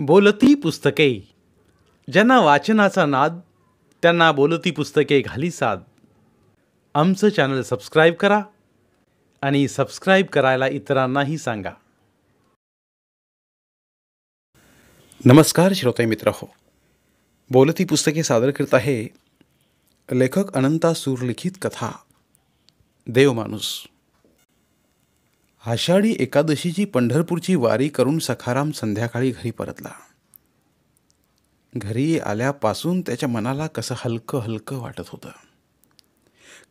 बोलती पुस्तके. ज्यांना वाचनाचा नाद त्यांना बोलती पुस्तके घाली साद. आमचं चॅनल सबस्क्राईब करा आणि सबस्क्राईब करायला इतरांनाही सांगा. नमस्कार श्रोते मित्र हो, बोलती पुस्तके सादर करत आहे लेखक अनंता सूर लिखित कथा देवमाणूस. आषाढी एकादशीची पंढरपूरची वारी करून सखाराम संध्याकाळी घरी परतला. घरी आल्यापासून त्याच्या मनाला कसं हलकं हलकं वाटत होतं.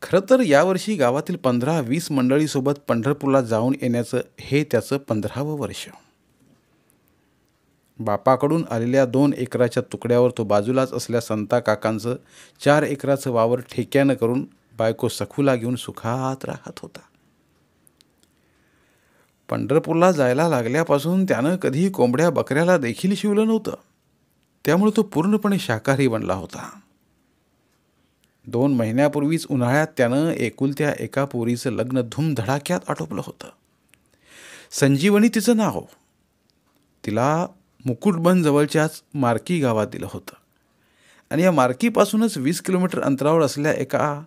खरं तर यावर्षी गावातील 15-20 मंडळीसोबत पंढरपूरला जाऊन येण्याचं हे त्याचं 15वं वर्ष. बापाकडून आलेल्या 2 एकराच्या तुकड्यावर तो बाजूलाच असल्या संता काकांचं 4 एकराचं वावर ठेक्यानं करून बायको सखूला घेऊन सुखात राहत होता. पंढरपूरला जायला लागल्यापासून त्यानं कधी कोंबड्या बकऱ्याला देखील शिवलं नव्हतं. त्यामुळे तो पूर्णपणे शाकाहारी बनला होता. 2 महिन्यापूर्वीच उन्हाळ्यात त्यानं एकुलत्या एका पोरीचं लग्न धूमधडाक्यात आटोपलं होतं. संजीवनी तिचं नाव. तिला मुकुटबन जवळच्याच मार्की गावात दिलं होतं आणि या मार्कीपासूनच 20 किलोमीटर अंतरावर असलेल्या एका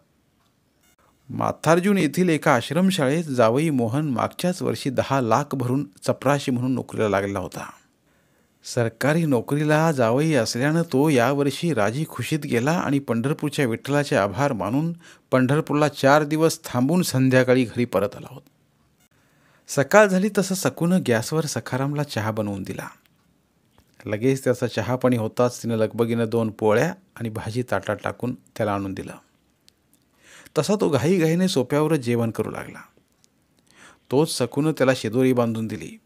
माथार्जुन येथील एका आश्रमशाळेत जावई मोहन मागच्याच वर्षी 10 लाख भरून चपराशी म्हणून नोकरीला लागलेला होता. सरकारी नोकरीला जावई असल्यानं तो यावर्षी राजी खुशीत गेला आणि पंढरपूरच्या विठ्ठलाचे आभार मानून पंढरपूरला 4 दिवस थांबून संध्याकाळी घरी परत आला होता. सकाळ झाली तसं सकूनं गॅसवर सखारामला चहा बनवून दिला. लगेच त्याचा चहापाणी होताच तिनं लगबगीनं 2 पोळ्या आणि भाजी ताटात टाकून त्याला आणून दिलं. तसा तो घाईघाईने सोप्यावरच जेवण करू लागला. तोच सकूनं त्याला शिदोरी बांधून दिली.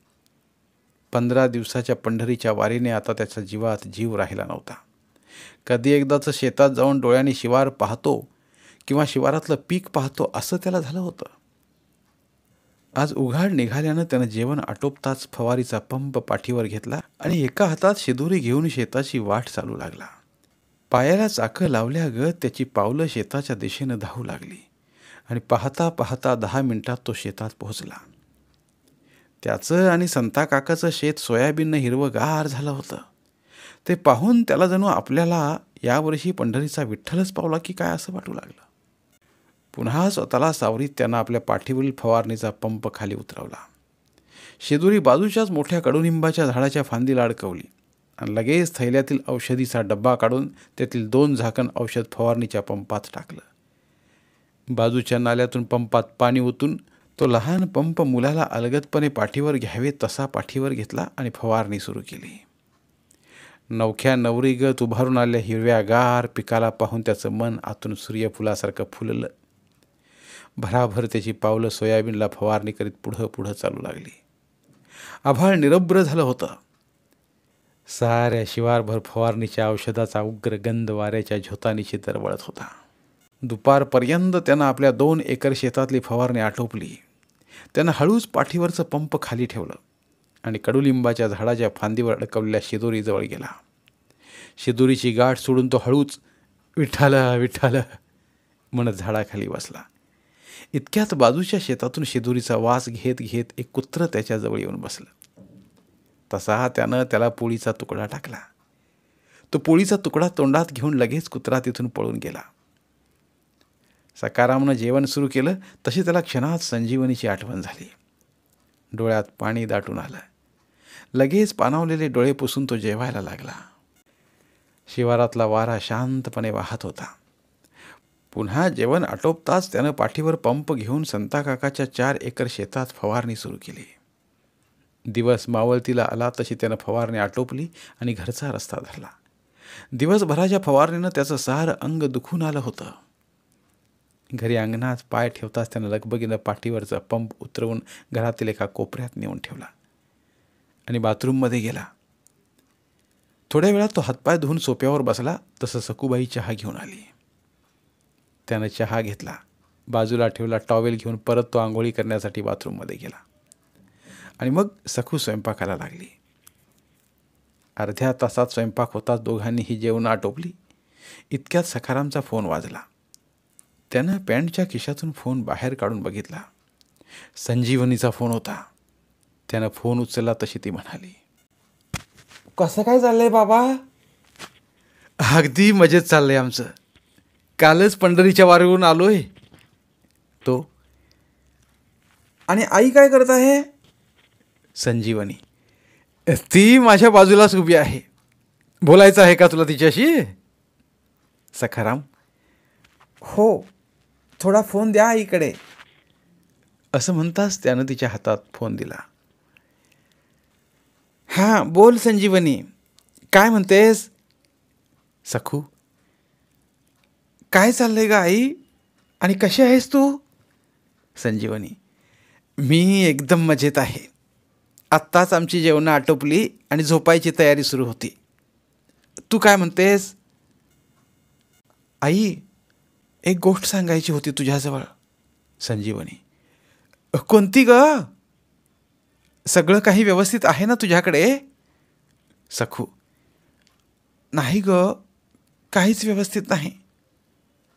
15 दिवसाच्या पंढरीच्या वारीने आता त्याच्या जीवात जीव राहिला नव्हता. कधी एकदाचं शेतात जाऊन डोळ्यांनी शिवार पाहतो किंवा शिवारातलं पीक पाहतो असं त्याला झालं होतं. आज उघाड निघाल्यानं त्यानं जेवण आटोपताच फवारीचा पंप पाठीवर घेतला आणि एका हातात शिदोरी घेऊन शेताची वाट चालू लागला. पायाला चाकं लावल्यागत त्याची पावलं शेताच्या दिशेनं धावू लागली आणि पाहता पाहता 10 मिनिटात तो शेतात पोहोचला. त्याचं आणि संता काकाचं शेत सोयाबीननं हिरवंगार झालं होतं. ते पाहून त्याला जणू आपल्याला यावर्षी पंढरीचा विठ्ठलच पावला की काय असं वाटू लागलं. पुन्हा स्वतःला सावरीत त्यानं आपल्या पाठीवरील फवारणीचा पंप खाली उतरवला. शिदोरी बाजूच्याच मोठ्या कडुनिंबाच्या झाडाच्या फांदीला अडकवली आणि लगेच थैल्यातील औषधीचा डब्बा काढून त्यातील 2 झाकण औषध फवारणीच्या पंपात टाकलं. बाजूच्या नाल्यातून पंपात पाणी ओतून तो लहान पंप मुलाला अलगदपणे पाठीवर घ्यावे तसा पाठीवर घेतला आणि फवारणी सुरू केली. नवख्या नवरीगत उभारून आलेल्या हिरव्यागार पिकाला पाहून त्याचं मन आतून सूर्यफुलासारखं फुललं. भराभर त्याची पावलं सोयाबीनला फवारणी करीत पुढं पुढं चालू लागली. आभाळ निरभ्र झालं होतं. साऱ्या शिवारभर फवारणीच्या औषधाचा उग्र गंध वाऱ्याच्या झोतानीशी दरवळत होता. दुपारपर्यंत त्यानं आपल्या 2 एकर शेतातली फवारणी आटोपली. त्यानं हळूच पाठीवरचं पंप खाली ठेवलं आणि कडुलिंबाच्या झाडाच्या फांदीवर अडकवलेल्या शिदोरीजवळ गेला. शिदोरीची गाठ सोडून तो हळूच विठ्ठल विठ्ठल म्हणत झाडाखाली बसला. इतक्यात बाजूच्या शेतातून शिदोरीचा वास घेत घेत एक कुत्रं त्याच्याजवळ येऊन बसलं. तसा त्यानं त्याला पोळीचा तुकडा टाकला. तो पोळीचा तुकडा तोंडात घेऊन लगेच कुत्रा तिथून पळून गेला. सखारामनं जेवण सुरू केलं तशी त्याला क्षणात संजीवनीची आठवण झाली. डोळ्यात पाणी दाटून आलं. लगेच पाणावलेले डोळे पुसून तो जेवायला लागला. शिवारातला वारा शांतपणे वाहत होता. पुन्हा जेवण आटोपताच त्यानं पाठीवर पंप घेऊन संता काकाच्या 4 एकर शेतात फवारणी सुरू केली. दिवस मावळतीला आला तशी त्यानं फवारणी आटोपली आणि घरचा रस्ता धरला. दिवसभराच्या फवारणीनं त्याचं सारं अंग दुखून आलं होतं. घरी अंगणात पाय ठेवताच त्यानं लगबगीनं पाठीवरचा पंप उतरवून घरातील एका कोपऱ्यात नेऊन ठेवला आणि बाथरूममध्ये गेला. थोड्या वेळात तो हातपाय धुवून सोप्यावर बसला तसं सखूबाई चहा घेऊन आली. त्यानं चहा घेतला, बाजूला ठेवला टॉवेल घेऊन परत तो आंघोळी करण्यासाठी बाथरूममध्ये गेला आणि मग सखू स्वयंपाकाला लागली. अर्ध्या तासात स्वयंपाक होताच दोघांनीही जेवण आटोपली. इतक्यात सखारामचा फोन वाजला. त्यानं पॅन्टच्या खिशातून फोन बाहेर काढून बघितला. संजीवनीचा फोन होता. त्यानं फोन उचलला तशी ती म्हणाली, कसं काय चाललंय बाबा? अगदी मजेत चाललंय आमचं. कालच पंढरीच्या वारीवरून आलोय. तो आणि आई काय करत आहे? संजीवनी, ती माझ्या बाजूलाच उभी आहे. बोलायचं आहे का तुला तिच्याशी? सखाराम, हो, थोडा फोन द्या आईकडे. असं म्हणताच त्यानं तिच्या हातात फोन दिला. हां, बोल संजीवनी, काय म्हणतेस? सखू, काय चाललंय ग आई? आणि कशी आहेस तू? संजीवनी, मी एकदम मजेत आहे. आत्ताच आमची जेवणं आटोपली आणि झोपायची तयारी सुरू होती. तू काय म्हणतेस? आई, एक गोष्ट सांगायची होती तुझ्याजवळ. संजीवनी, कोणती ग? सगळं काही व्यवस्थित आहे ना तुझ्याकडे? सखू, नाही ग, काहीच व्यवस्थित नाही.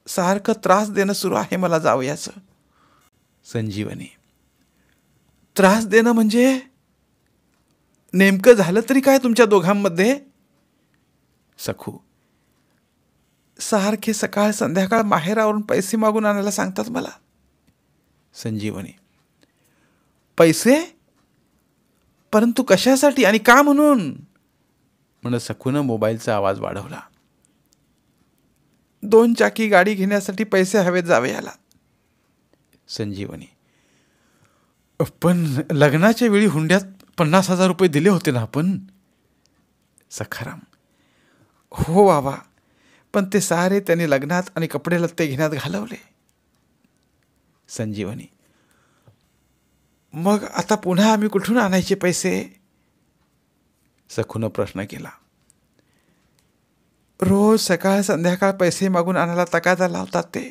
सारखं त्रास देणं सुरू आहे मला जावयाचं. संजीवनी, त्रास देणं म्हणजे नेमकं झालं तरी काय तुमच्या दोघांमध्ये? सखू, सारखे सकाळ संध्याकाळ माहेरावरून पैसे मागून आणायला सांगतात मला. संजीवनी, पैसे? परंतु कशासाठी आणि का म्हणून? म्हणत सखूनं मोबाईलचा आवाज वाढवला. 2 चाकी गाडी घेण्यासाठी पैसे हवेत जावयाला. संजीवनी, पण लग्नाच्या वेळी हुंड्यात 50,000 रुपये दिले होते ना आपण? सखाराम, हो बाबा, पण ते सारे त्यांनी लग्नात आणि कपडे लत्ते घेण्यात घालवले. संजीवनी, मग आता पुन्हा आम्ही कुठून आणायचे पैसे? सखूनं प्रश्न केला. रोज सकाळ संध्याकाळ पैसे मागून आणायला तगादा लावतात ते.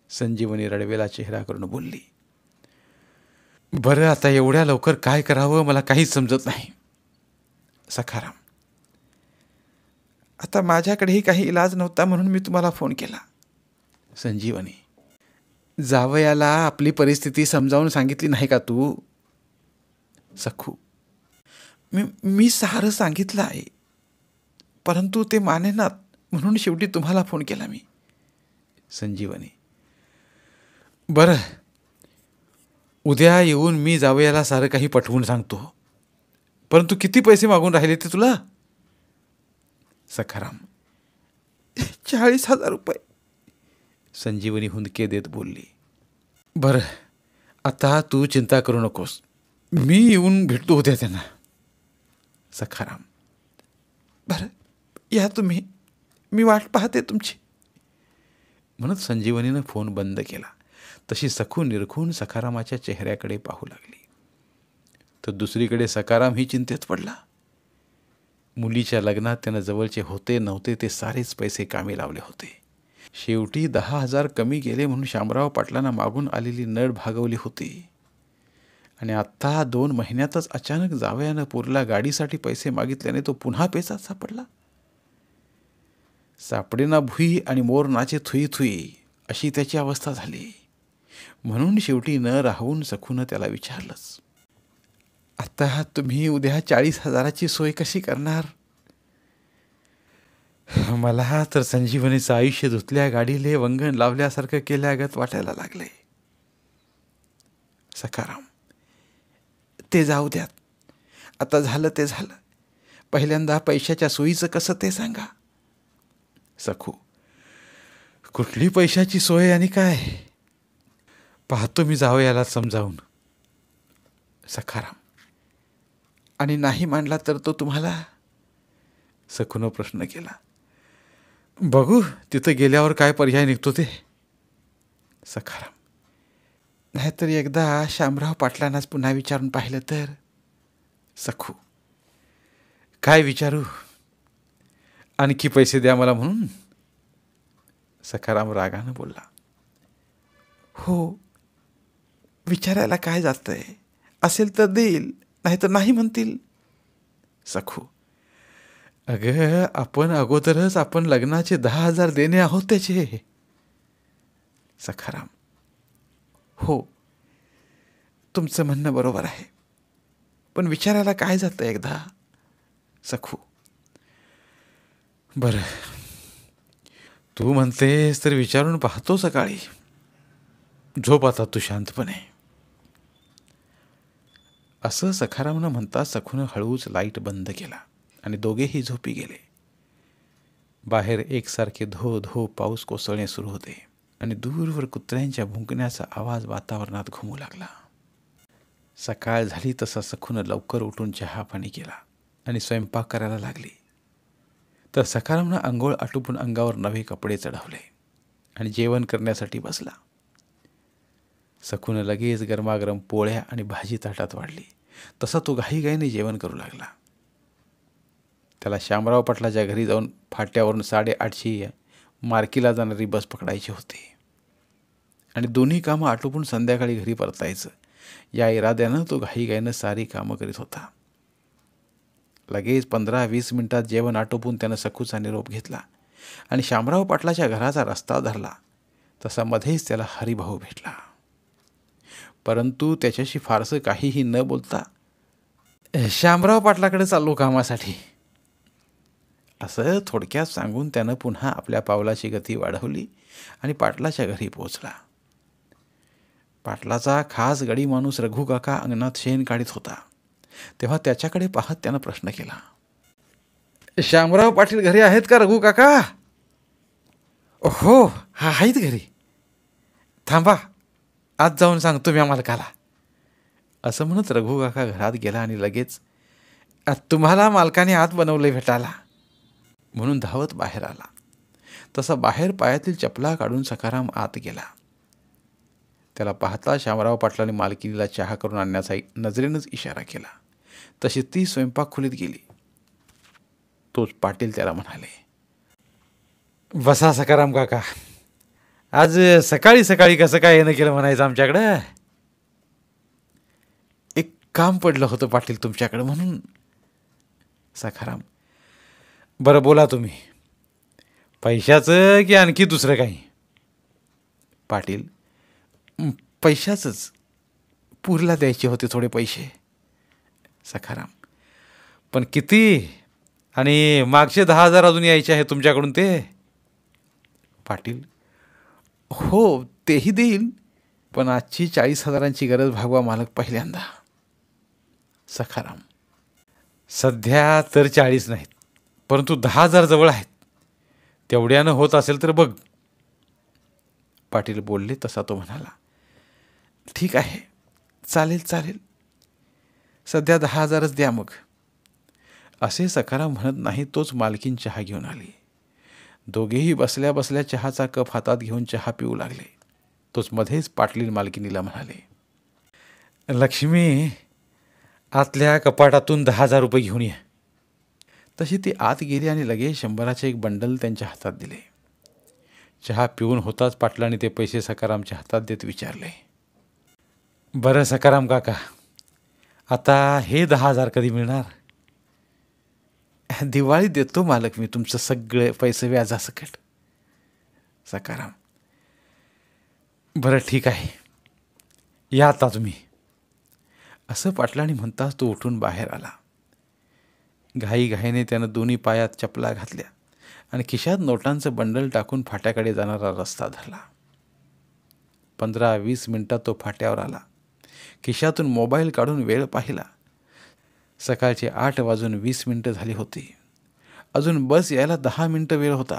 संजीवनी रडवेला चेहरा करून बोलली. बरं, आता एवढ्या लवकर काय करावं मला काहीच समजत नाही. सखाराम, आता माझ्याकडेही काही इलाज नव्हता म्हणून मी तुम्हाला फोन केला. संजीवनी, जावयाला आपली परिस्थिती समजावून सांगितली नाही का तू? सखू, मी सारं सांगितलं आहे, परंतु ते मानेनात म्हणून शेवटी तुम्हाला फोन केला मी. संजीवनी, बरं, उद्या येऊन मी जावयाला सारं काही पटवून सांगतो. परंतु किती पैसे मागून राहिले ते तुला? सखाराम, 40,000 रुपये. संजीवनी हुंदके देत बोलली. बरं, आता तू चिंता करू नकोस. मी येऊन भेटतो उद्या त्यांना. सखाराम, बरं, या तुम्ही, मी वाट पाहते तुमची. म्हणत संजीवनीनं फोन बंद केला. तशी सखू निरखून सखारामाच्या चेहऱ्याकडे पाहू लागली. तर दुसरीकडे सखाराम ही चिंतेत पडला. मुलीच्या लग्नात त्यानं जवळचे होते नव्हते ते सारेच पैसे कामी लावले होते. शेवटी 10,000 कमी गेले म्हणून शामराव पाटलांना मागून आलेली नड भागवली होती. आणि आत्ता 2 महिन्यातच अचानक जावयानं पोरला गाडीसाठी पैसे मागितल्याने तो पुन्हा पेचात सापडला. सापडेना भुई आणि मोर नाचे थुई थुई अशी त्याची अवस्था झाली. म्हणून शेवटी न राहून सखूनं त्याला विचारलंच, आता तुम्ही उद्या 40,000ची सोय कशी करणार? मला तर संजीवनीचं आयुष्य धुतल्या गाडीले वंगण लावल्यासारखं केल्यागत वाटायला लागले. सखाराम, ते जाऊ द्यात. आता झालं ते झालं. पहिल्यांदा पैशाच्या सोयीचं कसं ते सांगा. सखू, कुठली पैशाची सोय आणि काय? पाहतो मी जावयाला समजावून. सखाराम, आणि नाही मांडला तर तो तुम्हाला? सखूनं प्रश्न केला. बघू तिथं गेल्यावर काय पर्याय निघतो ते. सखाराम, नाहीतर एकदा शामराव पाटलांनाच पुन्हा विचारून पाहिलं तर? सखू, काय विचारू? आणखी पैसे द्या मला म्हणून? सखाराम रागानं बोलला. हो, विचारायला काय जातंय? असेल तर देईल, नाहीतर नाही म्हणतील. सखू, अगं आपण अगोदरच आपण लग्नाचे 10,000 देणे आहोत त्याचे. सखाराम, हो, तुमचं म्हणणं बरोबर आहे, पण विचारायला काय जातं एकदा? सखू. बरं, तू म्हणतेस तर विचारून पाहतो सकाळी. झोप आता तू शांतपणे. असं सखारामनं म्हणता सखूनं हळूच लाईट बंद केला आणि दोघेही झोपी गेले. बाहेर एकसारखे धो धो पाऊस कोसळणे सुरू होते आणि दूरवर कुत्र्यांच्या भुंकण्याचा आवाज वातावरणात घुमू लागला. सकाळ झाली तसा सखूनं लवकर उठून चहा पाणी केला आणि स्वयंपाक करायला लागली. तर सखारामनं अंघोळ आटोपून अंगावर नवे कपडे चढवले आणि जेवण करण्यासाठी बसला. सखूनं लगेच गरमागरम पोळ्या आणि भाजी ताटात वाढली. तसा तो घाईघाईने जेवण करू लागला. त्याला शामराव पाटलाच्या घरी जाऊन फाट्यावरून 8:30 मार्कीला जाणारी बस पकडायची होती आणि दोन्ही कामं आटोपून संध्याकाळी घरी परतायचं या इराद्यानं तो घाईघाईनं सारी कामं करीत होता. लगेच 15-20 मिनिटात जेवण आटोपून त्यानं सखूचा निरोप घेतला आणि शामराव पाटलाच्या घराचा रस्ता धरला. तसा मध्येच त्याला हरिभाऊ भेटला. परंतु त्याच्याशी फारसं काहीही न बोलता, शामराव पाटलाकडे चाललो कामासाठी, असं थोडक्यात सांगून त्यानं पुन्हा आपल्या पावलाची गती वाढवली आणि पाटलाच्या घरी पोहोचला. पाटलाचा खास गडी माणूस रघु काका अंगणात शेण काढीत होता. तेव्हा त्याच्याकडे पाहत त्यानं प्रश्न केला, शामराव पाटील घरी आहेत का रघु काका? हो, हा आहेत घरी. थांबा, आज जाऊन सांगतो मी मालकाला. असं म्हणत रघु काका घरात गेला आणि लगेच, तुम्हाला मालकाने आत बनवले भेटायला, म्हणून धावत बाहेर आला. तसा बाहेर पायातील चपला काढून सखाराम आत गेला. त्याला पाहता शामराव पाटलाने मालकिनीला चहा करून आणण्याचा नजरेनंच इशारा केला. तशी ती स्वयंपाक खोलीत गेली. तोच पाटील त्याला म्हणाले, बसा सखाराम काका, आज सकाळी सकाळी कसं काय येणं केलं म्हणायचं आमच्याकडं? एक काम पडलं होतं पाटील तुमच्याकडं म्हणून. सखाराम, बरं बोला तुम्ही, पैशाचं की आणखी दुसरं काही? पाटील, पैशाचंच, पूरला द्यायचे होते थोडे पैसे. सखाराम, पण किती? आणि मागचे 10,000 अजून यायचे आहे तुमच्याकडून ते? पाटील, हो तेही देईल, पण आजची 40,000ची गरज भागवा मालक पहिल्यांदा. सखाराम, सध्या तर 40 नाहीत, परंतु 10,000 जवळ आहेत, तेवढ्यानं होत असेल तर बघ. पाटील बोलले तसा तो म्हणाला, ठीक आहे, चालेल चालेल, सध्या 10,000च द्या मग. असे सखाराम म्हणत नाही तोच मालकीन चहा घेऊन आली. दोघेही बसल्या बसल्या चहाचा कप हातात घेऊन चहा पिऊ लागले. तोच मध्येच पाटलीन मालकिनीला म्हणाले, लक्ष्मी, आतल्या कपाटातून 10,000 रुपये घेऊन ये. तशी ती आत गेली आणि लगेच 100चे एक बंडल त्यांच्या हातात दिले. चहा पिऊन होताच पाटलाने ते पैसे सखारामच्या हातात देत विचारले, बरं सखाराम काका, आता हे 10,000 कधी मिळणार? दिवाळीत देतो मालक मी तुमचं सगळे पैसे व्याजासकट. सखाराम, बरं ठीक आहे, या आता तुम्ही. असं पाटलाने म्हणताच तो उठून बाहेर आला. घाईघाईने त्यानं दोन्ही पायात चपला घातल्या आणि खिशात नोटांचं बंडल टाकून फाट्याकडे जाणारा रस्ता धरला. 15-20 मिनिटात तो फाट्यावर आला. खिशातून मोबाईल काढून वेळ पाहिला. सकाळचे 8:20 झाली होती. अजून बस यायला 10 मिनिटं वेळ होता.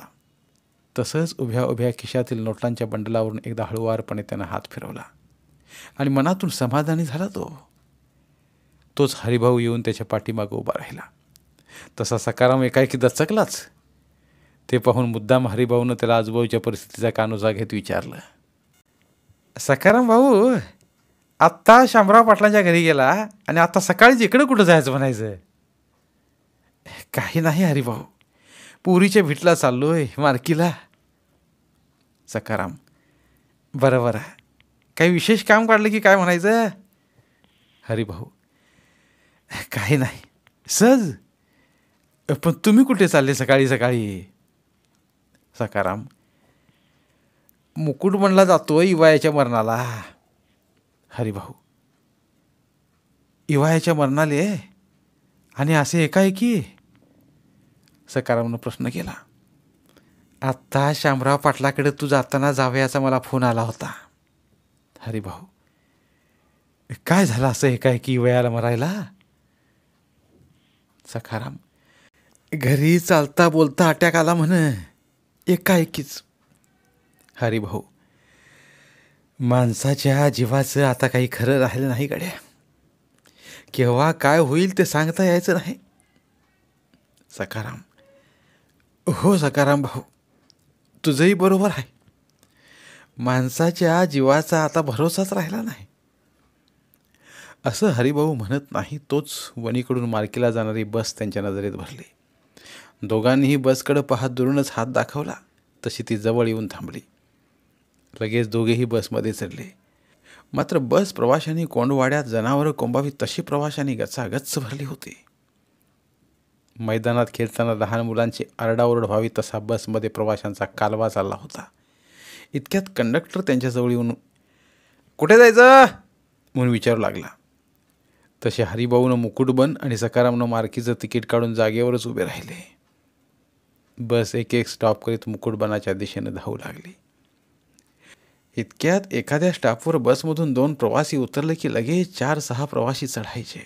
तसंच उभ्या उभ्या खिशातील नोटांच्या बंडलावरून एकदा हळुवारपणे त्यानं हात फिरवला आणि मनातून समाधानी झाला तोच हरिभाऊ येऊन त्याच्या पाठीमागं उभा राहिला. तसा सखाराम एकाएकी दचकलाच. ते पाहून मुद्दाम हरिभाऊनं त्याला आजूबाजूच्या परिस्थितीचा कानोसा घेत विचारलं, सखाराम भाऊ, आत्ता शामराव पाटलांच्या घरी गेला आणि आता सकाळीच इकडं कुठं जायचं म्हणायचं? काही नाही हरिभाऊ, पुरीच्या भेटला चाललोय मार्कीला. सखाराम, बरं बरं, काही विशेष काम काढलं की काय म्हणायचं? हरिभाऊ, काही नाही, सहज. पण तुम्ही कुठे चालले सकाळी सकाळी? सखाराम, मुकुट म्हणला जातो इवायाच्या मरणाला. हरिभाऊ, इवायाच्या मरणाले आणि असे एकाएकी? सकारामनं प्रश्न केला. आत्ता शामराव पाटलाकडे तू जाताना जावयाचा मला फोन आला होता. हरिभाऊ, काय झालं असं एकाएकी वयाला मरायला? सखाराम, घरी चालता बोलता अटॅक आला म्हण एकाएकीच. हरिभाऊ, माणसाच्या जीवाचं आता काही खरं राहिलं नाही गड्या. केव्हा काय होईल ते सांगता यायचं नाही. सखाराम, हो सखाराम भाऊ, तुझंही बरोबर आहे. माणसाच्या जीवाचा आता भरोसाच राहिला नाही. असं हरिभाऊ म्हणत नाही तोच वणीकडून मार्कीला जाणारी बस त्यांच्या नजरेत भरली. दोघांनीही बसकडे पाहत दुरूनच हात दाखवला तशी ती जवळ येऊन थांबली. लगेच दोघेही बसमध्ये चढले. मात्र बस प्रवाशांनी कोंडवाड्यात जनावरं कोंबावी तशी प्रवाशांनी गचागच भरली होती. मैदानात खेळताना लहान मुलांची आरडाओरड व्हावी तसा बसमध्ये प्रवाशांचा कालवा चालला होता. इतक्यात कंडक्टर त्यांच्याजवळ येऊन कुठे जायचं म्हणून विचारू लागला. तसे हरिभाऊनं मुकुटबंद आणि सकारामनं मार्कीचं तिकीट काढून जागेवरच उभे राहिले. बस एक एक स्टॉप करीत मुकुटबनाच्या दिशेनं धावू लागली. इतक्यात एखाद्या स्टॉपवर बसमधून 2 प्रवासी उतरले की लगेच 4-6 प्रवासी चढायचे.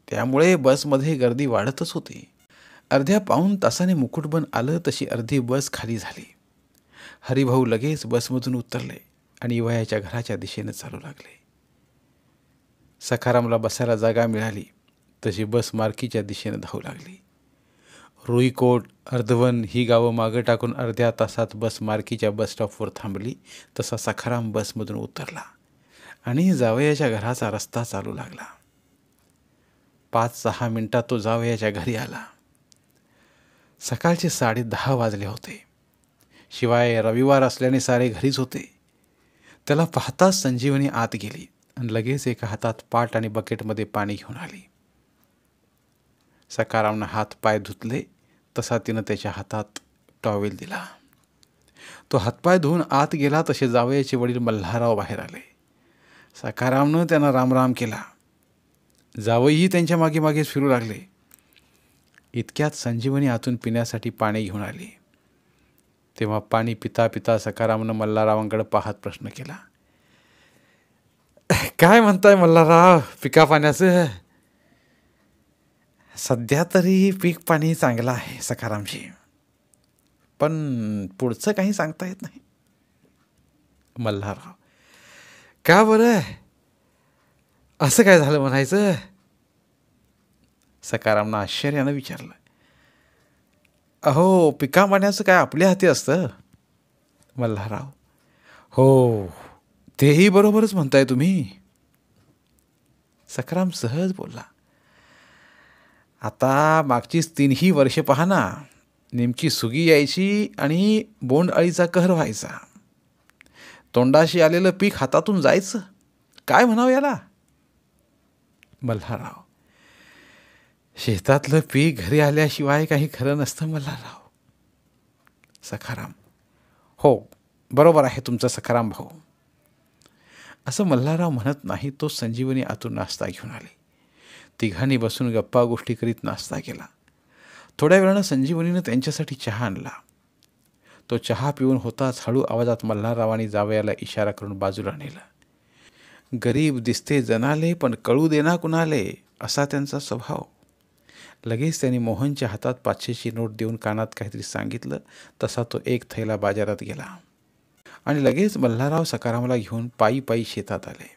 त्यामुळे बसमध्ये गर्दी वाढतच होती. अर्ध्या पाऊण तासाने मुकुटबन आलं तशी अर्धी बस खाली झाली. हरिभाऊ लगेच बसमधून उतरले आणि वयाच्या घराच्या दिशेनं चालू लागले. सखारामला बसायला जागा मिळाली तशी बस मार्कीच्या दिशेनं धावू लागली. रुईकोट, अर्धवन ही गावं मागं टाकून अर्ध्या तासात बस मार्कीच्या बसस्टॉपवर थांबली तसा सखाराम बसमधून उतरला आणि जावयाच्या घराचा रस्ता चालू लागला. 5-6 मिनिटात तो जावयाच्या घरी आला. सकाळचे 10:30 वाजले होते. शिवाय रविवार असल्याने सारे घरीच होते. त्याला पाहताच संजीवनी आत गेली आणि लगेच एका हातात पाट आणि बकेटमध्ये पाणी घेऊन आली. सकारामनं हात पाय धुतले तसा तिनं त्याच्या हातात टॉवेल दिला. तो हातपाय धुवून आत गेला तसे जावयाचे वडील मल्हारराव बाहेर आले. सकारामनं त्यांना रामराम केला. जावईही त्यांच्या मागे मागेच फिरू लागले. इतक्यात संजीवनी आतून पिण्यासाठी पाणी घेऊन आली. तेव्हा पाणी पिता पिता सकारामनं मल्हाररावांकडे पाहत प्रश्न केला. काय म्हणताय मल्हारराव पिका पाण्याचं? सध्या तरी पीक पाणी चांगलं आहे सखारामजी, पण पुढचं काही सांगता येत नाही. मल्हारराव, का बरं, असं काय झालं म्हणायचं? सकारामनं आश्चर्यानं विचारलं. अहो, पिका पाण्याचं काय आपल्या हाती असतं? मल्हारराव, हो, तेही बरोबरच म्हणताय तुम्ही. सखाराम सहज बोलला. आता मागचीच 3ही वर्षे पहा ना, नेमकी सुगी यायची आणि बोंड अळीचा कहर व्हायचा. तोंडाशी आलेलं पीक हातातून जायचं, काय म्हणावं याला? मल्हारराव, शेतातलं पीक घरी आल्याशिवाय काही खरं नसतं मल्हारराव. सखाराम, हो बरोबर आहे तुमचं सखाराम भाऊ. असं मल्हारराव म्हणत नाही तो संजीवनी आतून नाश्ता घेऊन आले. तिघांनी बसून गप्पा गोष्टी करीत नाश्ता केला. थोड्या वेळानं संजीवनीनं त्यांच्यासाठी चहा आणला. तो चहा पिऊन होताच हळू आवाजात मल्हाररावांनी जावयाला इशारा करून बाजूला नेलं. गरीब दिसते जनाले पण कळू देना कुणाले असा त्यांचा स्वभाव. लगेच त्यांनी मोहनच्या हातात 500ची नोट देऊन कानात काहीतरी सांगितलं तसा तो एक थैला बाजारात गेला आणि लगेच मल्हारराव सकारामला घेऊन पायी पायी शेतात आले.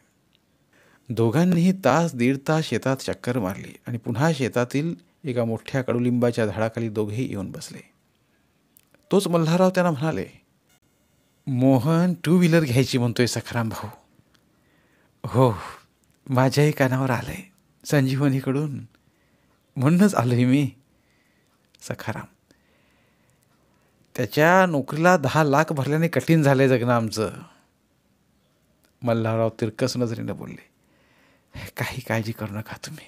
दोघांनीही तास 1.5 तास शेतात चक्कर मारली आणि पुन्हा शेतातील एका मोठ्या कडुलिंबाच्या झाडाखाली दोघेही येऊन बसले. तोच मल्हारराव त्यांना म्हणाले. मोहन 2 व्हीलर घ्यायची म्हणतोय सखाराम भाऊ. हो, माझ्याही कानावर आलंय संजीवनीकडून, म्हणूनच आलोय मी. सखाराम, त्याच्या नोकरीला 10 लाख भरल्याने कठीण झालंय जगणं आमचं. मल्हारराव तिरकस नजरेनं बोलले. काही काळजी करू नका तुम्ही,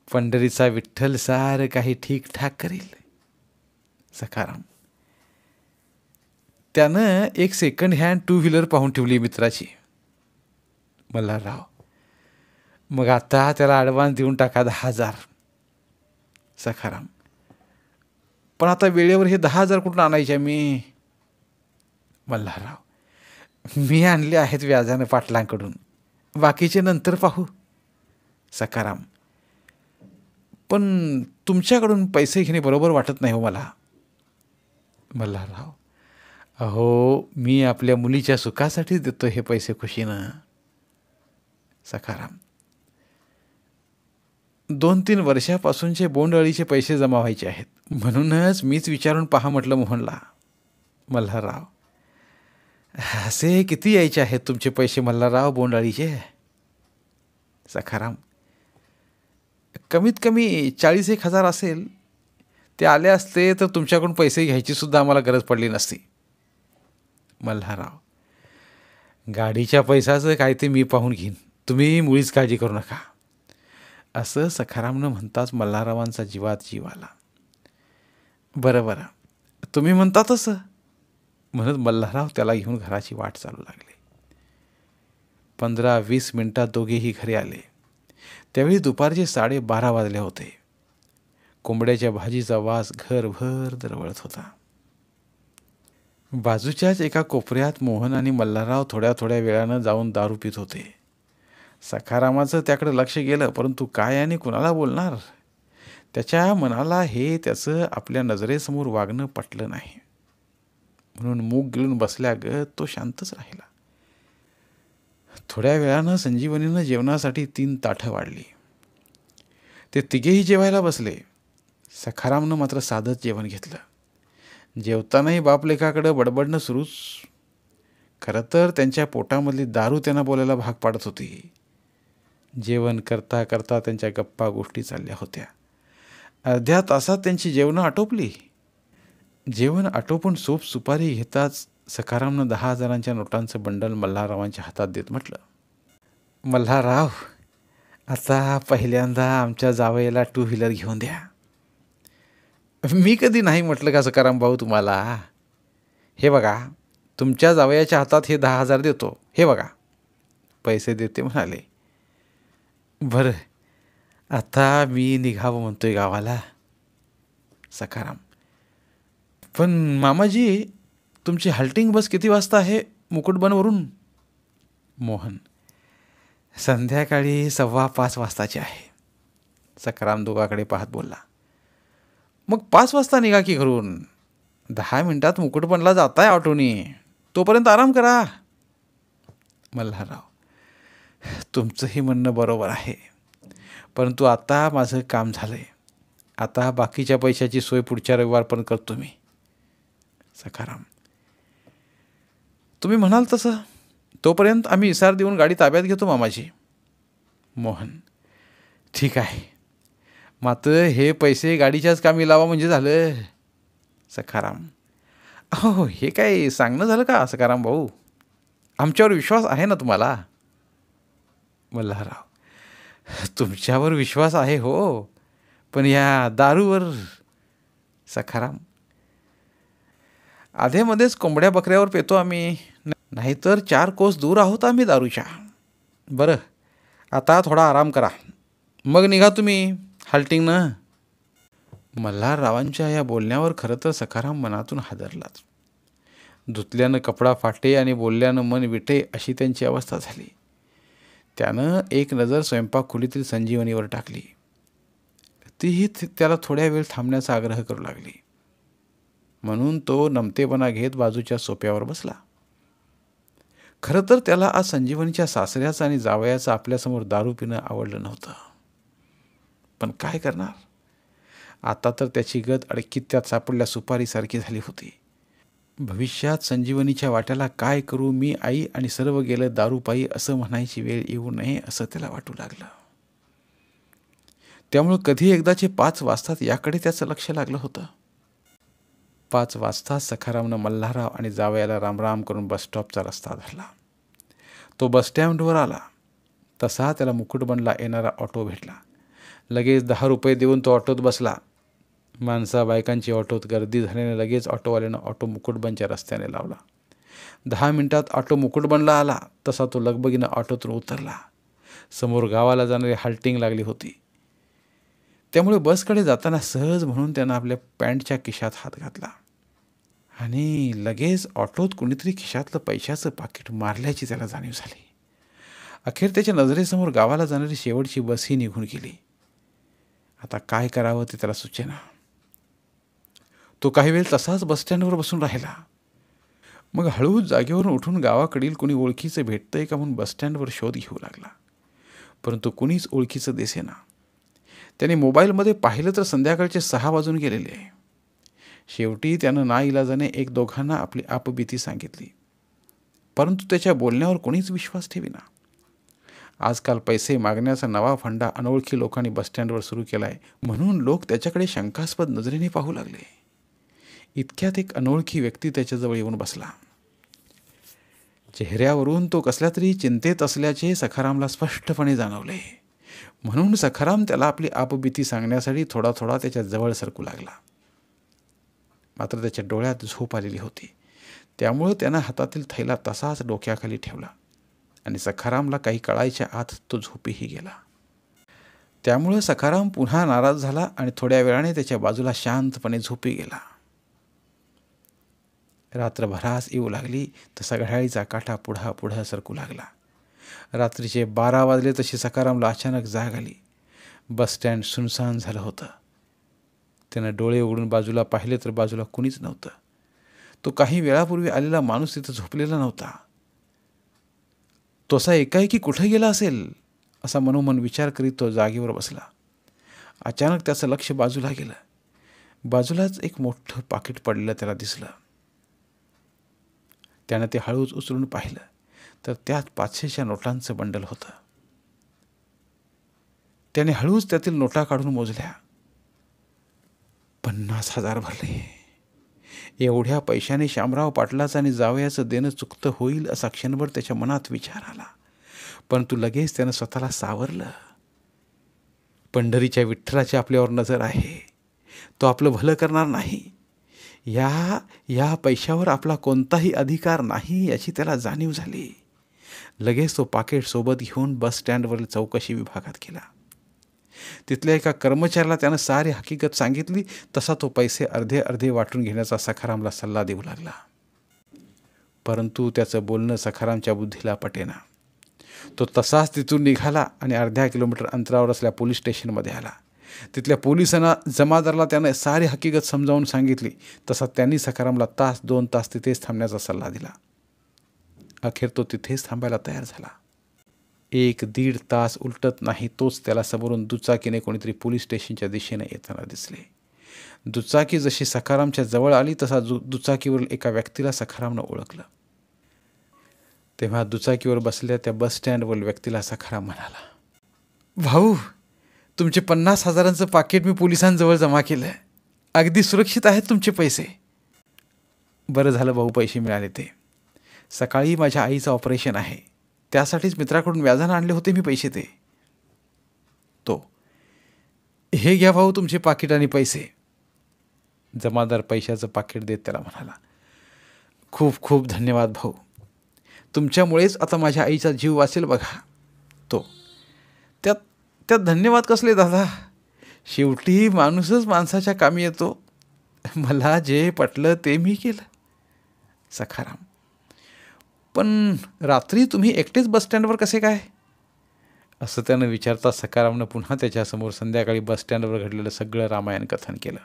पंढरीचा विठ्ठल सारं काही ठीकठाक करील. सखाराम, त्यानं एक सेकंड हँड 2 व्हीलर पाहून ठेवली मित्राची. मल्हारराव, मग आता त्याला ॲडव्हान्स देऊन टाका 10,000. सखाराम, पण आता वेळेवर हे 10,000 कुठून आणायचे मी? मल्हारराव, मी आणले आहेत व्याजानं पाटलांकडून, बाकीचे नंतर पाहू. सखाराम, पण तुमच्याकडून पैसे घेणे बरोबर वाटत नाही हो मला. मल्हारराव, अहो, मी आपल्या मुलीच्या सुखासाठी देतो हे पैसे खुशीनं. सखाराम, 2-3 वर्षापासूनचे बोंडअळीचे पैसे जमा व्हायचे आहेत, म्हणूनच मीच विचारून पहा म्हटलं मोहनला. मल्हारराव, असे किती यायचे आहेत तुमचे पैसे मल्हारराव बोंडअळीचे? सखाराम, कमीत कमी 40,000 असेल. ते आले असते तर तुमच्याकडून पैसे घ्यायची सुद्धा आम्हाला गरज पडली नसती. मल्हारराव, गाडीच्या पैशाचं काय ते मी पाहून घेईन, तुम्ही मुळीच काळजी करू नका. असं सखारामनं म्हणताच मल्हाररावांचा जीवात जीव आला. बरं बरं, तुम्ही म्हणता तसं, म्हणत मल्हारराव त्याला घेऊन घराची वाट चालू लागले. 15-20 मिनिटात दोघेही घरी आले. त्यावेळी दुपारचे 12:30 वाजले होते. कोंबड्याच्या भाजीचा वास घरभर दरवळत होता. बाजूच्याच एका कोपऱ्यात मोहन आणि मल्हारराव थोड्या थोड्या वेळानं जाऊन दारू पित होते. सखारामाचं त्याकडे लक्ष गेलं, परंतु काय आणि कुणाला बोलणार? त्याच्या मनाला हे त्याचं आपल्या नजरेसमोर वागणं पटलं नाही, म्हणून मूग गिळून बसल्यागत तो शांतच राहिला. थोड्या वेळानं संजीवनीनं जेवणासाठी 3 ताटं वाढली. ते तिघेही जेवायला बसले. सखारामनं मात्र साधंच जेवण घेतलं. जेवतानाही बापलेखाकडं बडबडणं सुरूच. खरं तर त्यांच्या पोटामधली दारू त्यांना बोलायला भाग पाडत होती. जेवण करता करता त्यांच्या गप्पा गोष्टी चालल्या होत्या. अर्ध्या तासात त्यांची जेवणं आटोपली. जेवण आटोपून सूप सुपारी घेताच सखारामनं 10,000च्या नोटांचं बंडल मल्हाररावांच्या हातात देत म्हटलं, मल्हारराव, आता पहिल्यांदा आमच्या जावयाला 2 व्हीलर घेऊन द्या. मी कधी नाही म्हटलं का सखाराम भाऊ तुम्हाला? हे बघा, तुमच्या जावयाच्या हातात हे 10,000 देतो, हे बघा. पैसे देते म्हणाले. बरं, आता मी निघावं म्हणतोय गावाला. सखाराम, पण मामाजी, तुमची हल्टिंग बस किती वाजता आहे मुकुटबनवरून? मोहन, संध्याकाळी 5:15 वाजताची आहे. सखाराम दोघाकडे पाहत बोलला. मग 5 वाजता निघा की घरून. 10 मिनिटात मुकुटबनला जाताय ऑटोनी, तोपर्यंत आराम करा. मल्हारराव, तुमचंही म्हणणं बरोबर आहे, परंतु आता माझं काम झालंय. आता बाकीच्या पैशाची सोय पुढच्या रविवारपर्यंत करतो मी. सखाराम, तुम्ही म्हणाल तसं. तोपर्यंत आम्ही इसार देऊन गाडी ताब्यात घेतो मामाजी. मोहन, ठीक आहे, मात्र हे पैसे गाडीच्याच कामी लावा म्हणजे झालं. सखाराम, अहो, हे काय सांगणं झालं का सखाराम भाऊ? आमच्यावर विश्वास आहे ना तुम्हाला? मल्हारराव, तुमच्यावर विश्वास आहे हो, पण या दारूवर. सखाराम, आधेमध्येच कोंबड्या बकऱ्यावर पेतो आम्ही, नाहीतर 4 कोस दूर आहोत आम्ही दारूच्या. बरं, आता थोडा आराम करा, मग निघा तुम्ही हल्टिंगनं. मल्हाररावांच्या या बोलण्यावर खरं तर सखाराम मनातून हादरलाच. धुतल्यानं कपडा फाटे आणि बोलल्यानं मन विटे अशी त्यांची अवस्था झाली. त्यानं एक नजर स्वयंपाक खोलीतील संजीवनीवर टाकली. तीही त्याला थोड्या वेळ थांबण्याचा आग्रह करू लागली, म्हणून तो नमतेपणा घेत बाजूच्या सोप्यावर बसला. खरं तर त्याला आज संजीवनीच्या सासऱ्याचं आणि जावयाचं आपल्यासमोर दारू पिणं आवडलं नव्हतं, पण काय करणार? आता तर त्याची गत अडकीत त्यात सापडल्या सुपारीसारखी झाली होती. भविष्यात संजीवनीच्या वाट्याला काय करू मी, आई आणि सर्व गेलं दारूपायी असं म्हणायची वेळ येऊ नये असं त्याला वाटू लागलं. त्यामुळं कधी एकदाचे 5 वाजतात याकडे त्याचं लक्ष लागलं होतं. 5 वाजता सखारामनं मल्हारराव आणि जावयाला रामराम करून बसस्टॉपचा रस्ता धरला. तो बसस्टँडवर आला तसा त्याला मुकुटबनला येणारा ऑटो भेटला. लगेच 10 रुपये देऊन तो ऑटोत बसला. माणसा बायकांची ऑटोत गर्दी झाल्याने लगेच ऑटोवाल्यानं ऑटो मुकुटबनच्या रस्त्याने लावला. 10 मिनिटात ऑटो मुकुटबनला आला तसा तो लगबगीनं ऑटोतून उतरला. समोर गावाला जाणारी हल्टिंग लागली होती. त्यामुळे बसकडे जाताना सहज म्हणून त्यानं आपल्या पॅन्टच्या खिशात हात घातला आणि लगेच ऑटोत कुणीतरी खिशातलं पैशाचं पाकिट मारल्याची त्याला जाणीव झाली. अखेर त्याच्या नजरेसमोर गावाला जाणारी शेवटची बसही निघून गेली. आता काय करावं ते त्याला सुचेना. तो काही वेळ तसाच बसस्टँडवर बसून राहिला. मग हळूच जागेवरून उठून गावाकडील कुणी ओळखीचं भेटतंय का म्हणून बसस्टँडवर शोध घेऊ लागला. परंतु कुणीच ओळखीचं दिसेना. त्याने मोबाईलमध्ये पाहिलं तर संध्याकाळचे 6 वाजून गेलेले. शेवटी त्यानं नाईलाजाने एक दोघांना आपली आपबीती सांगितली. परंतु त्याच्या बोलण्यावर कोणीच विश्वास ठेवेना. आजकाल पैसे मागण्याचा नवा फंडा अनोळखी लोकांनी बसस्टँडवर सुरू केलाय म्हणून लोक त्याच्याकडे शंकास्पद नजरेने पाहू लागले. इतक्यात एक अनोळखी व्यक्ती त्याच्याजवळ येऊन बसला. चेहऱ्यावरून तो कसल्या तरी चिंतेत असल्याचे सखारामला स्पष्टपणे जाणवले. म्हणून सखाराम त्याला आपली आपबीती सांगण्यासाठी थोडा थोडा त्याच्या जवळ सरकू लागला. मात्र त्याच्या डोळ्यात झोप आलेली होती. त्यामुळे त्यानं हातातील थैला तसाच डोक्याखाली ठेवला आणि सखारामला काही कळायच्या आत तो झोपीही गेला. त्यामुळे सखाराम पुन्हा नाराज झाला आणि थोड्या वेळाने त्याच्या बाजूला शांतपणे झोपी गेला. रात्र भरास येऊ लागली तसा घड्याळीचा काटा पुढा पुढं सरकू लागला. रात्रीचे 12 वाजले तशी सखारामला अचानक जाग आली. बसस्टँड सुनसान झालं होतं. त्यानं डोळे उघडून बाजूला पाहिले तर बाजूला कुणीच नव्हतं. तो काही वेळापूर्वी आलेला माणूस तिथं झोपलेला नव्हता. तो असा एकाएकी कुठे गेला असेल असा मनोमन विचार करीत तो जागेवर बसला. अचानक त्याचं लक्ष बाजूला गेलं. बाजूलाच एक मोठं पाकिट पडलेलं त्याला दिसलं. त्यानं ते हळूच उचलून पाहिलं तर त्यात 500च्या नोटांचं बंडल होतं. त्याने हळूच त्यातील नोटा काढून मोजल्या. 50,000 भरले. एवढ्या पैशाने शामराव पाटलाचं आणि जावयाचं देणं चुकतं होईल असा क्षणभर त्याच्या मनात विचार आला. परंतु लगेच त्यानं स्वतःला सावरलं. पंढरीच्या विठ्ठलाची आपल्यावर नजर आहे. तो आपलं भलं करणार नाही. या पैशावर आपला कोणताही अधिकार नाही याची त्याला जाणीव झाली. लगेच तो पाकिट सोबत घेऊन बस स्टँडवरील चौकशी विभागात गेला. तिथल्या एका कर्मचाऱ्याला त्यानं सारी हकीकत सांगितली. तसा तो पैसे अर्धे अर्धे वाटून घेण्याचा सखारामला सल्ला देऊ लागला. परंतु त्याचं बोलणं सखारामच्या बुद्धीला पटेना. तो तसाच तिथून निघाला आणि अर्ध्या किलोमीटर अंतरावर असलेल्या पोलीस स्टेशनमध्ये आला. तिथल्या पोलिसांना जमादारला त्यानं सारी हकीकत समजावून सांगितली. तसा त्यांनी सखारामला 1-2 तास तिथेच थांबण्याचा सल्ला दिला. अखेर तो तिथेच थांबायला तयार झाला. 1-1.5 तास उलटत नाही तोच त्याला समोरून दुचाकीने कोणीतरी पोलीस स्टेशनच्या दिशेने येताना दिसले. दुचाकी जशी सखारामच्या जवळ आली तसा दुचाकीवरील एका व्यक्तीला सखारामनं ओळखलं. तेव्हा दुचाकीवर बसलेल्या त्या बस स्टँडवरील व्यक्तीला सखाराम म्हणाला, भाऊ, तुमचे 50,000चं पाकिट मी पोलिसांजवळ जमा केलं. अगदी सुरक्षित आहेत तुमचे पैसे. बरं झालं भाऊ, पैसे मिळाले ते. सकाळी माझ्या आईचं ऑपरेशन आहे. त्यासाठीच मित्राकडून व्याजानं आणले होते मी पैसे ते. तो, हे घ्या भाऊ तुमचे पाकिट आणि पैसे. जमादार पैशाचं पाकिट देत त्याला म्हणाला, खूप खूप धन्यवाद भाऊ. तुमच्यामुळेच आता माझ्या आईचा जीव वाचेल बघा. तो, त्यात धन्यवाद कसले दादा? शेवटी माणूसच माणसाच्या कामी येतो. मला जे पटलं ते मी केलं. सखाराम, पण रात्री तुम्ही एकटेच बसस्टँडवर कसे काय? असं त्यानं विचारता सखारामनं पुन्हा त्याच्यासमोर संध्याकाळी बसस्टँडवर घडलेलं सगळं रामायण कथन केलं.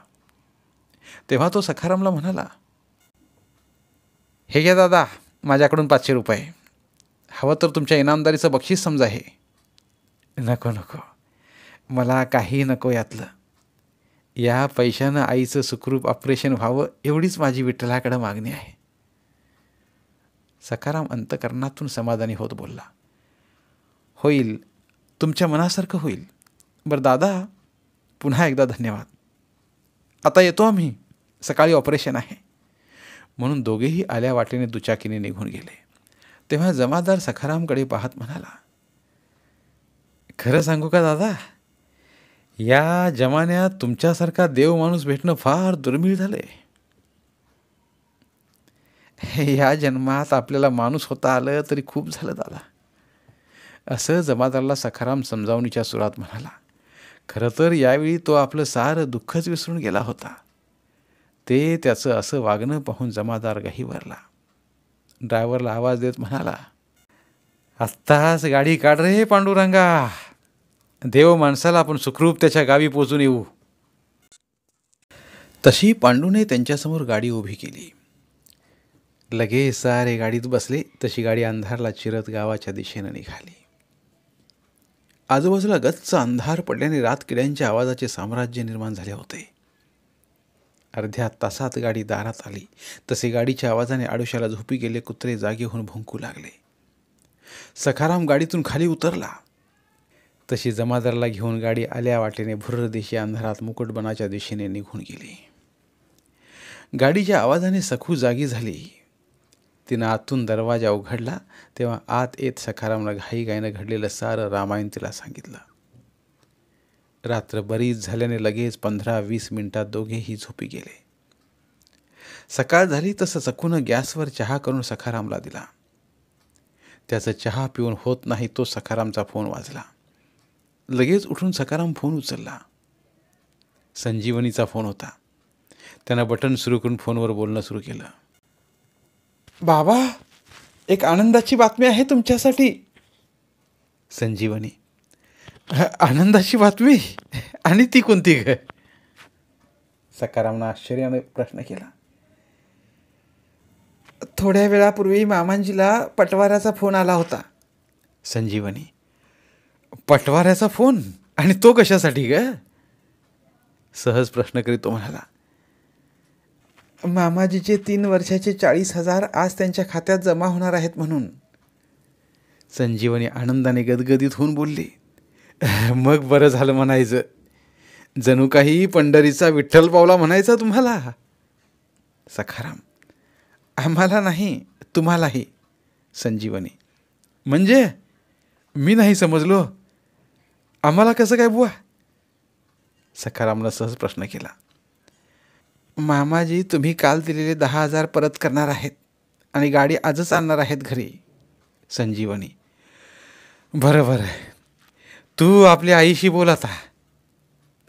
तेव्हा तो सखारामला म्हणाला, हे घ्या दादा, माझ्याकडून 500 रुपये. हवं तर तुमच्या इनामदारीचं बक्षीस समजा हे. नको नको, मला काही नको यातलं. या पैशानं आईचं सुखरूप ऑपरेशन व्हावं एवढीच माझी विठ्ठलाकडे मागणी आहे. सखाराम अंतकरणातून समाधानी होत बोलला, होईल, तुमच्या मनासारखं होईल. बरं दादा, पुन्हा एकदा धन्यवाद. आता येतो आम्ही, सकाळी ऑपरेशन आहे. म्हणून दोघेही आल्या वाटेने दुचाकीने निघून गेले. तेव्हा जमादार सखारामकडे पाहत म्हणाला, खरं सांगू का दादा, या जमान्यात तुमच्यासारखा देव माणूस भेटणं फार दुर्मिळ झालंय. या जन्मात आपल्याला माणूस होता आलं तरी खूप झालं दादा. असं जमादारला सखाराम समजावणीच्या सुरात म्हणाला. खरं तर यावेळी तो आपलं सारं दुःखच विसरून गेला होता. ते त्याचं असं वागणं पाहून जमादार गहिवरला. ड्रायव्हरला आवाज देत म्हणाला, आत्ताच गाडी काढ रे पांडुरंगा. देव माणसाला आपण सुखरूप त्याच्या गावी पोचून येऊ. तशी पांडूने त्यांच्यासमोर गाडी उभी केली. लगेच सारे गाडीत बसले. तशी गाडी अंधारला चिरत गावाच्या दिशेनं निघाली. आजूबाजूला गच्च अंधार पडल्याने रातकिड्यांच्या आवाजाचे साम्राज्य निर्माण झाले होते. अर्ध्या तासात गाडी दारात आली. तसे गाडीच्या आवाजाने आडोशाला झोपी गेले कुत्रे जागे होऊन भुंकू लागले. सखाराम गाडीतून खाली उतरला. तशी जमादारला घेऊन गाडी आल्या वाटेने भुर्र दिशी अंधारात मुकुटबनाच्या दिशेने निघून गेली. गाडीच्या आवाजाने सखू जागी झाली. तिनं आतून दरवाजा उघडला तेव्हा आत येत सखारामनं घाईघाईनं घडलेलं सारं रामायण तिला सांगितलं. रात्र बरीच झाल्याने लगेच 15-20 मिनिटात दोघेही झोपी गेले. सकाळ झाली तसं सखूनं गॅसवर चहा करून सखारामला दिला. त्याचं चहा पिऊन होत नाही तो सखारामचा फोन वाजला. लगेच उठून सखाराम फोन उचलला. संजीवनीचा फोन होता. त्यानं बटन सुरू करून फोनवर बोलणं सुरू केलं. बाबा, एक आनंदाची बातमी आहे तुमच्यासाठी. संजीवनी, आनंदाची बातमी? आणि ती कोणती ग? सखारामनं आश्चर्याने प्रश्न केला. थोड्या वेळापूर्वी मामांजीला पटवाऱ्याचा फोन आला होता. संजीवनी, पटवाऱ्याचा फोन? आणि तो कशासाठी ग? सहज प्रश्न करीत तो म्हणाला, मामाजीचे 3 वर्षाचे 40,000 आज त्यांच्या खात्यात जमा होणार आहेत म्हणून. संजीवनी आनंदाने गदगदित होऊन बोलली, मग बरं झालं म्हणायचं. जणू काही पंढरीचा विठ्ठल पावला म्हणायचा तुम्हाला. सखाराम, आम्हाला नाही, तुम्हालाही. संजीवनी, म्हणजे? मी नाही समजलो. आम्हाला कसं काय बुवा? सखारामनं सहज प्रश्न केला. मामाजी तुम्ही काल दिलेले 10,000 परत करणार आहेत आणि गाडी आजच आणणार आहेत घरी. संजीवनी, बरं बरं, तू आपल्या आईशी बोल आता.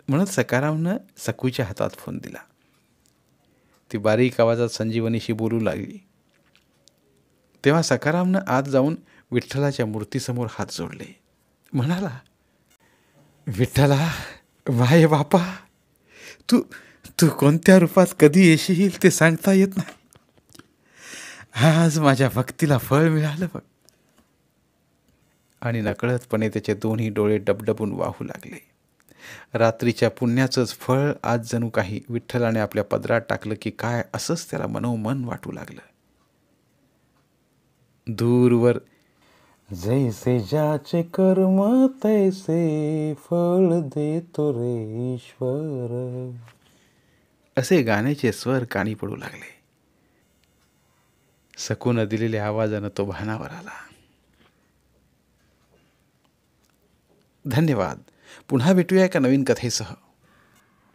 म्हणत सखारामनं सखूच्या हातात फोन दिला. ती बारीक आवाजात संजीवनीशी बोलू लागली. तेव्हा सखारामनं आत जाऊन विठ्ठलाच्या मूर्तीसमोर हात जोडले. म्हणाला, विठ्ठला, माये बापा, तू कोणत्या रूपात कधी येशील ते सांगता येत नाही. आज माझ्या भक्तीला फळ मिळालं बघ. आणि नकळतपणे त्याचे दोन्ही डोळे डबडबून वाहू लागले. रात्रीच्या पुण्याचंच फळ आज जणू काही विठ्ठलाने आपल्या पदरात टाकलं की काय असंच त्याला मनोमन वाटू लागलं. दूरवर जैसे ज्याचे कर्म तैसे फळ देतो रे ईश्वर, असे गाण्याचे स्वर कानी पडू लागले. सकून दिलेल्या आवाजानं तो भानावर आला. धन्यवाद. पुन्हा भेटूया एका नवीन कथेसह.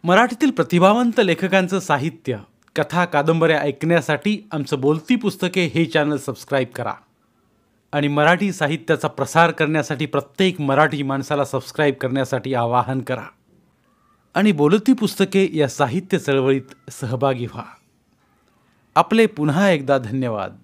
मराठीतील प्रतिभावंत लेखकांचं साहित्य, कथा, कादंबऱ्या ऐकण्यासाठी आमचं बोलती पुस्तके हे चॅनल सबस्क्राईब करा. आणि मराठी साहित्याचा प्रसार करण्यासाठी प्रत्येक मराठी माणसाला सबस्क्राईब करण्यासाठी आवाहन करा. आणि बोलती पुस्तके या साहित्य चळवळीत सहभागी व्हा. आपले पुन्हा एकदा धन्यवाद.